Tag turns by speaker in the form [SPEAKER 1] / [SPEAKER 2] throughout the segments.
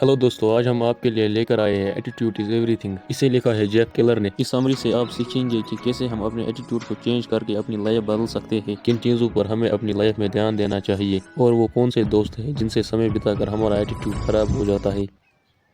[SPEAKER 1] Hello दोस्तों, आज हम आपके लिए लेकर आए हैं एटीट्यूड इज एवरीथिंग। इसे लिखा है जैक केलर ने। इस समरी से आप सीखेंगे कि कैसे हम अपने एटीट्यूड को चेंज करके अपनी लाइफ बदल सकते हैं, किन चीज़ों पर हमें अपनी लाइफ में ध्यान देना चाहिए और वो कौन से दोस्त हैं जिनसे समय बिताकर हमारा एटीट्यूड खराब हो जाता है।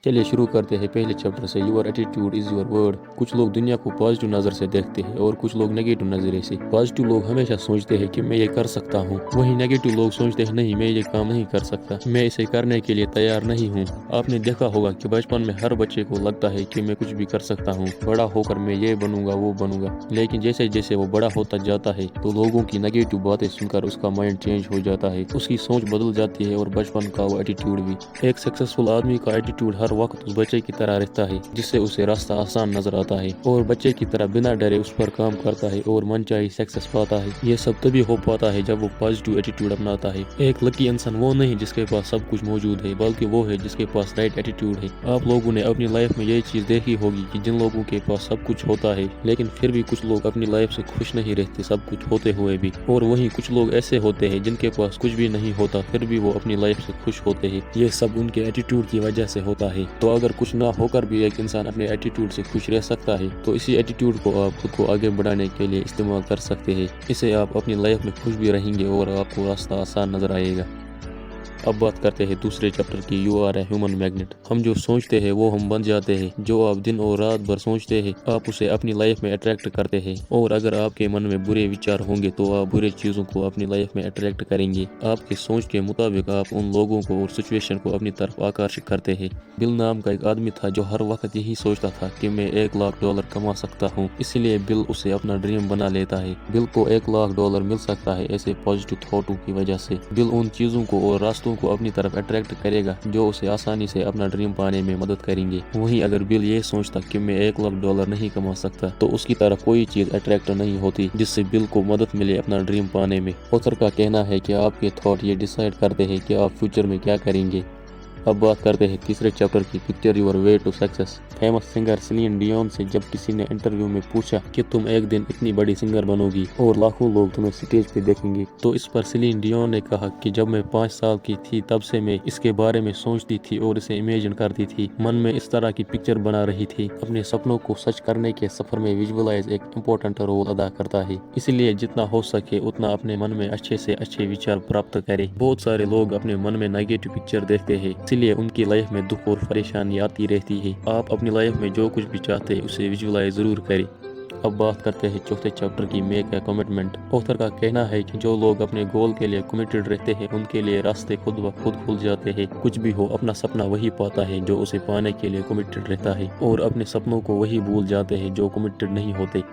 [SPEAKER 1] चलिए शुरू करते हैं पहले चैप्टर से। Your attitude is your word. कुछ लोग दुनिया को पॉजिटिव नज़र से देखते हैं और कुछ लोग नेगेटिव नज़रिए से। पॉजिटिव लोग हमेशा सोचते हैं कि मैं ये कर सकता हूँ, वहीं नेगेटिव लोग सोचते हैं नहीं, मैं ये काम नहीं कर सकता, मैं इसे करने के लिए तैयार नहीं हूँ। आपने देखा होगा कि बचपन में हर बच्चे को लगता है कि मैं कुछ भी कर सकता हूँ, बड़ा होकर मैं ये बनूंगा वो बनूंगा। लेकिन जैसे जैसे वो बड़ा होता जाता है तो लोगों की नेगेटिव बातें सुनकर उसका माइंड चेंज हो जाता है, उसकी सोच बदल जाती है और बचपन का वो एटीट्यूड भी। एक सक्सेसफुल आदमी का एटीट्यूड हर वक्त उस बच्चे की तरह रहता है, जिससे उसे रास्ता आसान नजर आता है और बच्चे की तरह बिना डरे उस पर काम करता है और मनचाही सक्सेस पाता है। ये सब तभी हो पाता है जब वो पॉजिटिव एटीट्यूड अपनाता है। एक लकी इंसान वो नहीं जिसके पास सब कुछ मौजूद है, बल्कि वो है जिसके पास राइट एटीट्यूड है। आप लोगों ने अपनी लाइफ में ये चीज देखी होगी कि जिन लोगों के पास सब कुछ होता है लेकिन फिर भी कुछ लोग अपनी लाइफ से खुश नहीं रहते सब कुछ होते हुए भी, और वहीं कुछ लोग ऐसे होते हैं जिनके पास कुछ भी नहीं होता फिर भी वो अपनी लाइफ से खुश होते हैं। ये सब उनके एटीट्यूड की वजह से होता है। तो अगर कुछ ना होकर भी एक इंसान अपने एटीट्यूड से खुश रह सकता है तो इसी एटीट्यूड को आप खुद को आगे बढ़ाने के लिए इस्तेमाल कर सकते हैं। इससे आप अपनी लाइफ में खुश भी रहेंगे और आपको रास्ता आसान नजर आएगा। अब बात करते हैं दूसरे चैप्टर की। You are a human magnet. हम जो सोचते हैं वो हम बन जाते हैं। जो आप दिन और रात भर सोचते हैं आप उसे अपनी लाइफ में अट्रैक्ट करते हैं, और अगर आपके मन में बुरे विचार होंगे तो आप बुरे चीज़ों को अपनी लाइफ में अट्रैक्ट करेंगे। आपके सोच के मुताबिक आप उन लोगों को और सिचुएशन को अपनी तरफ आकर्षित करते हैं। बिल नाम का एक आदमी था जो हर वक्त यही सोचता था कि मैं $1,00,000 कमा सकता हूँ, इसलिए बिल उसे अपना ड्रीम बना लेता है। बिल को $1,00,000 मिल सकता है ऐसे पॉजिटिव थॉटों की वजह से। बिल उन चीज़ों को और रास्तों को अपनी तरफ अट्रैक्ट करेगा जो उसे आसानी से अपना ड्रीम पाने में मदद करेंगे। वहीं अगर बिल ये सोचता कि मैं $1,00,000 नहीं कमा सकता तो उसकी तरफ कोई चीज अट्रैक्ट नहीं होती जिससे बिल को मदद मिले अपना ड्रीम पाने में। ऑथर का कहना है कि आपके थॉट ये डिसाइड करते हैं कि आप फ्यूचर में क्या करेंगे। अब बात करते हैं तीसरे चैप्टर की। Picture your way to success. Famous singer Celine Dion से जब किसी ने इंटरव्यू में पूछा कि तुम एक दिन इतनी बड़ी सिंगर बनोगी और लाखों लोग तुम्हें स्टेज पे देखेंगे, तो इस पर सिलीन डियोन ने कहा कि जब मैं 5 साल की थी तब से मैं इसके बारे में सोचती थी और इसे इमेजिन करती थी, मन में इस तरह की पिक्चर बना रही थी। अपने सपनों को सच करने के सफर में विजुअलाइज एक इम्पोर्टेंट रोल अदा करता है, इसलिए जितना हो सके उतना अपने मन में अच्छे से अच्छे विचार प्राप्त करें। बहुत सारे लोग अपने मन में नेगेटिव पिक्चर देखते हैं, इसलिए उनकी लाइफ में दुख और परेशानी आती रहती है। आप अपनी लाइफ में जो कुछ भी चाहते हैं उसे विजुअलाइज जरूर करें। अब बात करते हैं चौथे चैप्टर की। Make a commitment. ऑथर का कहना है कि जो लोग अपने गोल के लिए कमिटेड रहते हैं उनके लिए रास्ते खुद ब खुद खुल जाते हैं। कुछ भी हो, अपना सपना वही पाता है जो उसे पाने के लिए कमिटेड रहता है, और अपने सपनों को वही भूल जाते हैं जो कमिटेड नहीं होते।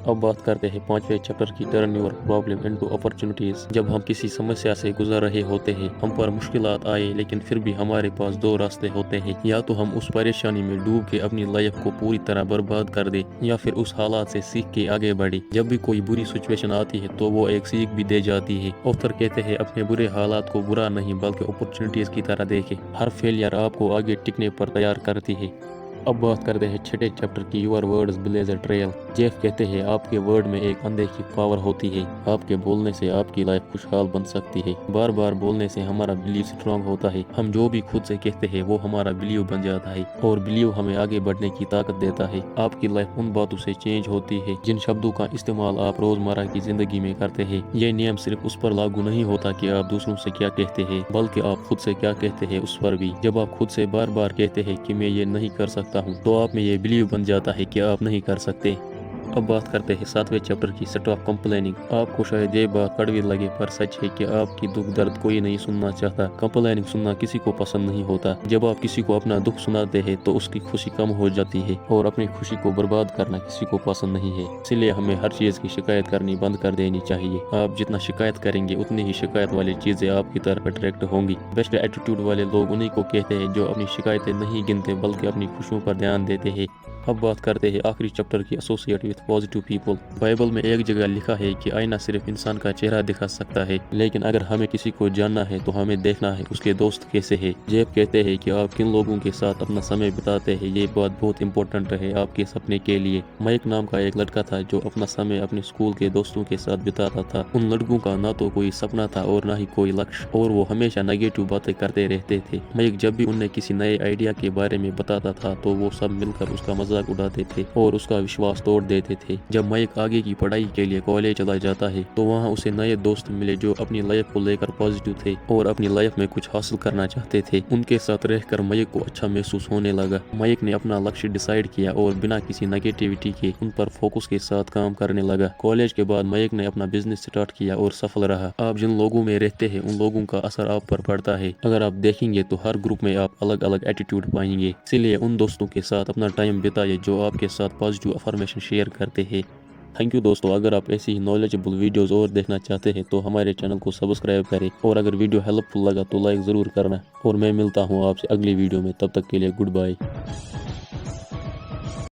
[SPEAKER 1] अब बात करते हैं 5वें चैप्टर की। Turn your problem into opportunities. जब हम किसी समस्या से गुजर रहे होते हैं, हम पर मुश्किलात आए, लेकिन फिर भी हमारे पास 2 रास्ते होते हैं। या तो हम उस परेशानी में डूब के अपनी लाइफ को पूरी तरह बर्बाद कर दे, या फिर उस हालात से सीख के आगे बढ़े। जब भी कोई बुरी सिचुएशन आती है तो वो एक सीख भी दे जाती है। ऑथर कहते हैं अपने बुरे हालात को बुरा नहीं बल्कि अपॉर्चुनिटीज की तरह देखें। हर फेलियर आपको आगे टिकने पर तैयार करती है। अब बात करते हैं 6ठे चैप्टर की। Your words blaze a trail. Jeff कहते हैं आपके वर्ड में एक अनदेखी पावर होती है। आपके बोलने से आपकी लाइफ खुशहाल बन सकती है। बार बार बोलने से हमारा बिलीव स्ट्रांग होता है। हम जो भी खुद से कहते हैं वो हमारा बिलीव बन जाता है, और बिलीव हमें आगे बढ़ने की ताकत देता है। आपकी लाइफ उन बातों से चेंज होती है जिन शब्दों का इस्तेमाल आप रोजमर्रा की जिंदगी में करते हैं। ये नियम सिर्फ उस पर लागू नहीं होता कि आप दूसरों से क्या कहते हैं, बल्कि आप खुद से क्या कहते हैं उस पर भी। जब आप खुद से बार बार कहते हैं कि मैं ये नहीं कर सकता हूँ, तो आप में ये बिलीव बन जाता है कि आप नहीं कर सकते। अब बात करते हैं 7वें चैप्टर की। Stop complaining. आपको शायद ये बात कड़वी लगे पर सच है कि आपकी दुख दर्द कोई नहीं सुनना चाहता। कंप्लेनिंग सुनना किसी को पसंद नहीं होता। जब आप किसी को अपना दुख सुनाते हैं तो उसकी खुशी कम हो जाती है, और अपनी खुशी को बर्बाद करना किसी को पसंद नहीं है। इसलिए हमें हर चीज की शिकायत करनी बंद कर देनी चाहिए। आप जितना शिकायत करेंगे उतनी ही शिकायत वाली चीजें आपकी तरफ अट्रैक्ट होंगी। बेस्ट एटीट्यूड वाले लोग उन्हीं को कहते हैं जो अपनी शिकायतें नहीं गिनते बल्कि अपनी खुशियों पर ध्यान देते हैं। اب بات کرتے ہیں آخری چیپٹر کی، associate with positive people. Bible میں ایک جگہ لکھا ہے کہ آئینہ صرف انسان کا چہرہ دکھا سکتا ہے، لیکن اگر ہمیں کسی کو جاننا ہے تو ہمیں دیکھنا ہے اس کے دوست کیسے ہے۔ جیب کہتے ہیں کہ آپ کن لوگوں کے ساتھ اپنا سمے بتاتے ہیں، یہ بات بہت امپورٹنٹ ہے آپ کے سپنے کے لیے۔ مائک نام کا ایک لڑکا تھا جو اپنا سمے اپنے اسکول کے دوستوں کے ساتھ بتاتا تھا۔ ان لڑکوں کا نہ تو کوئی سپنا تھا اور نہ ہی کوئی لکش، اور وہ ہمیشہ نگیٹو باتیں کرتے رہتے تھے۔ مائک جب بھی انہیں کسی نئے آئیڈیا کے بارے میں بتاتا تھا تو وہ سب مل کر اس کا مذاق اڑاتے تھے اور اس کا وشواس توڑ دیتے تھے۔ جب مائک آگے کی پڑھائی کے لیے کالج چلا جاتا ہے تو وہاں اسے نئے دوست ملے جو اپنی لائف کو لے کر پازیٹیو تھے اور اپنی لائف میں کچھ حاصل کرنا چاہتے تھے۔ ان کے ساتھ رہ کر مائک کو اچھا محسوس ہونے لگا۔ مائک نے اپنا لکش ڈیسائیڈ کیا اور بنا کسی نگیٹیوٹی کے ان پر فوکس کے ساتھ کام کرنے لگا۔ کالج کے بعد مائک نے اپنا بزنس سٹارٹ کیا اور سفل رہا۔ آپ جن لوگوں میں رہتے ہیں ان لوگوں کا اثر آپ پر پڑتا ہے۔ اگر آپ دیکھیں گے تو ہر گروپ میں آپ الگ الگ ایٹیٹیوڈ پائیں گے، اسی لیے ان دوستوں کے ساتھ اپنا ٹائم بتائیے جو آپ کے ساتھ پازیٹیو افرمیشن شیئر کرتے ہیں۔ تھینک یو دوستو، اگر آپ ایسی ہی نالجبل ویڈیوز اور دیکھنا چاہتے ہیں تو ہمارے چینل کو سبسکرائب کریں، اور اگر ویڈیو ہیلپ فل لگا تو لائک ضرور کرنا، اور میں ملتا ہوں آپ سے اگلی ویڈیو میں، تب تک کے لیے گڈ بائے۔